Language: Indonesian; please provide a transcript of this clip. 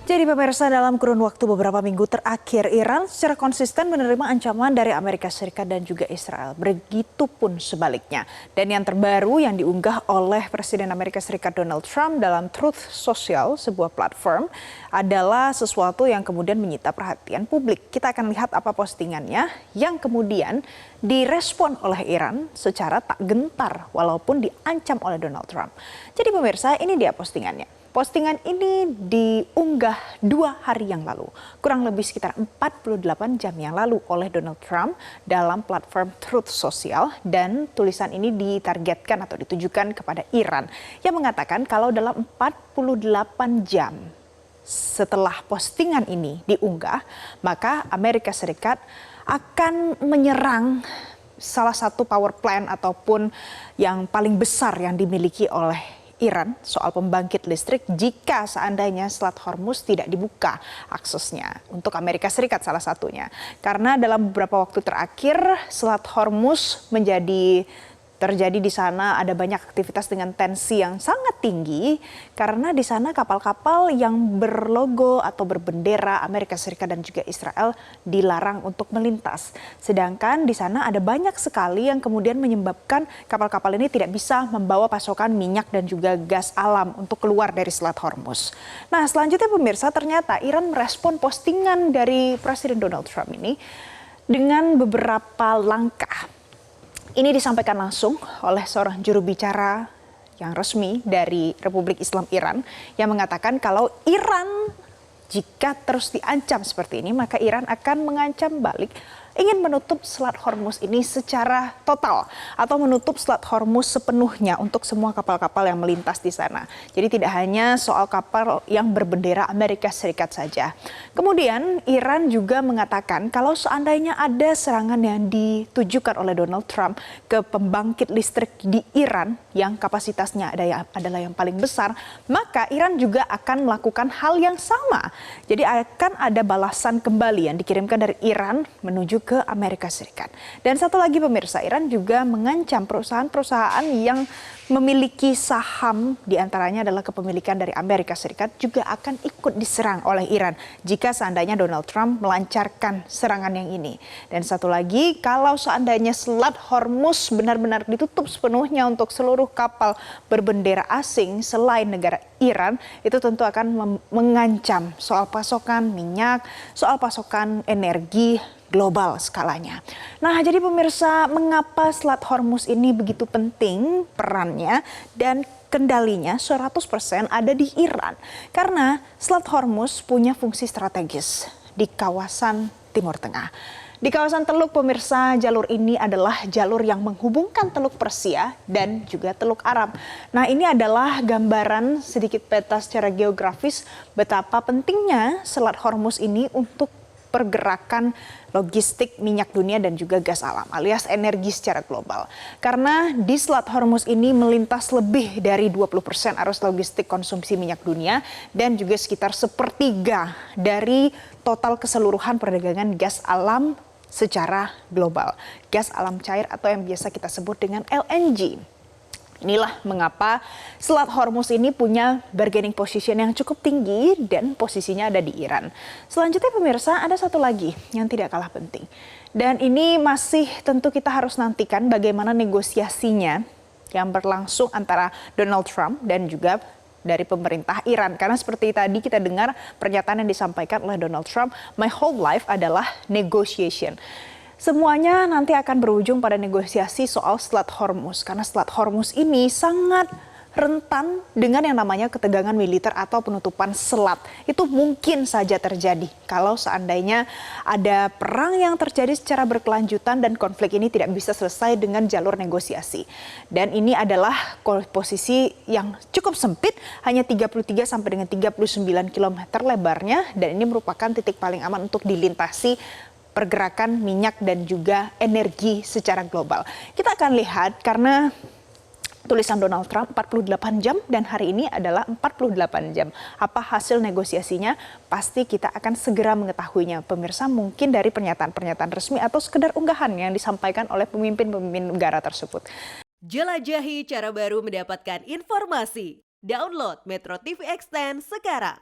Jadi pemirsa, dalam kurun waktu beberapa minggu terakhir, Iran secara konsisten menerima ancaman dari Amerika Serikat dan juga Israel. Begitupun sebaliknya. Dan yang terbaru yang diunggah oleh Presiden Amerika Serikat Donald Trump dalam Truth Social, sebuah platform, adalah sesuatu yang kemudian menyita perhatian publik. Kita akan lihat apa postingannya yang kemudian direspon oleh Iran secara tak gentar walaupun diancam oleh Donald Trump. Jadi pemirsa, ini dia postingannya. Postingan ini diunggah 2 hari yang lalu, kurang lebih sekitar 48 jam yang lalu oleh Donald Trump dalam platform Truth Social, dan tulisan ini ditargetkan atau ditujukan kepada Iran yang mengatakan kalau dalam 48 jam setelah postingan ini diunggah, maka Amerika Serikat akan menyerang salah satu power plant ataupun yang paling besar yang dimiliki oleh Iran, soal pembangkit listrik, jika seandainya Selat Hormuz tidak dibuka aksesnya untuk Amerika Serikat salah satunya. Karena dalam beberapa waktu terakhir Selat Hormuz terjadi di sana ada banyak aktivitas dengan tensi yang sangat tinggi karena di sana kapal-kapal yang berlogo atau berbendera Amerika Serikat dan juga Israel dilarang untuk melintas. Sedangkan di sana ada banyak sekali yang kemudian menyebabkan kapal-kapal ini tidak bisa membawa pasokan minyak dan juga gas alam untuk keluar dari Selat Hormuz. Nah, selanjutnya pemirsa, ternyata Iran merespon postingan dari Presiden Donald Trump ini dengan beberapa langkah. Ini disampaikan langsung oleh seorang juru bicara yang resmi dari Republik Islam Iran yang mengatakan kalau Iran jika terus diancam seperti ini, maka Iran akan mengancam balik ingin menutup Selat Hormuz ini secara total atau menutup Selat Hormuz sepenuhnya untuk semua kapal-kapal yang melintas di sana. Jadi tidak hanya soal kapal yang berbendera Amerika Serikat saja. Kemudian Iran juga mengatakan kalau seandainya ada serangan yang ditujukan oleh Donald Trump ke pembangkit listrik di Iran yang kapasitasnya adalah yang paling besar, maka Iran juga akan melakukan hal yang sama. Jadi akan ada balasan kembali yang dikirimkan dari Iran menuju ke Amerika Serikat. Dan satu lagi pemirsa, Iran juga mengancam perusahaan-perusahaan yang memiliki saham, diantaranya adalah kepemilikan dari Amerika Serikat, juga akan ikut diserang oleh Iran jika seandainya Donald Trump melancarkan serangan yang ini. Dan satu lagi, kalau seandainya Selat Hormuz benar-benar ditutup sepenuhnya untuk seluruh kapal berbendera asing selain negara Iran, itu tentu akan mengancam soal pasokan minyak, soal pasokan energi global skalanya. Nah, jadi pemirsa, mengapa Selat Hormuz ini begitu penting perannya dan kendalinya 100% ada di Iran? Karena Selat Hormuz punya fungsi strategis di kawasan Timur Tengah. Di kawasan Teluk pemirsa, jalur ini adalah jalur yang menghubungkan Teluk Persia dan juga Teluk Arab. Nah, ini adalah gambaran sedikit peta secara geografis betapa pentingnya Selat Hormuz ini untuk pergerakan logistik minyak dunia dan juga gas alam alias energi secara global. Karena di Selat Hormuz ini melintas lebih dari 20% arus logistik konsumsi minyak dunia dan juga sekitar sepertiga dari total keseluruhan perdagangan gas alam secara global. Gas alam cair atau yang biasa kita sebut dengan LNG. Inilah mengapa Selat Hormuz ini punya bargaining position yang cukup tinggi dan posisinya ada di Iran. Selanjutnya pemirsa, ada satu lagi yang tidak kalah penting. Dan ini masih tentu kita harus nantikan bagaimana negosiasinya yang berlangsung antara Donald Trump dan juga dari pemerintah Iran. Karena seperti tadi kita dengar pernyataan yang disampaikan oleh Donald Trump, my whole life adalah negotiation. Semuanya nanti akan berujung pada negosiasi soal Selat Hormuz. Karena Selat Hormuz ini sangat rentan dengan yang namanya ketegangan militer atau penutupan selat. Itu mungkin saja terjadi kalau seandainya ada perang yang terjadi secara berkelanjutan dan konflik ini tidak bisa selesai dengan jalur negosiasi. Dan ini adalah posisi yang cukup sempit, hanya 33 sampai dengan 39 km lebarnya, dan ini merupakan titik paling aman untuk dilintasi pergerakan minyak dan juga energi secara global. Kita akan lihat karena tulisan Donald Trump 48 jam dan hari ini adalah 48 jam. Apa hasil negosiasinya? Pasti kita akan segera mengetahuinya. Pemirsa, mungkin dari pernyataan-pernyataan resmi atau sekedar unggahan yang disampaikan oleh pemimpin-pemimpin negara tersebut. Jelajahi cara baru mendapatkan informasi. Download Metro TV Extend sekarang.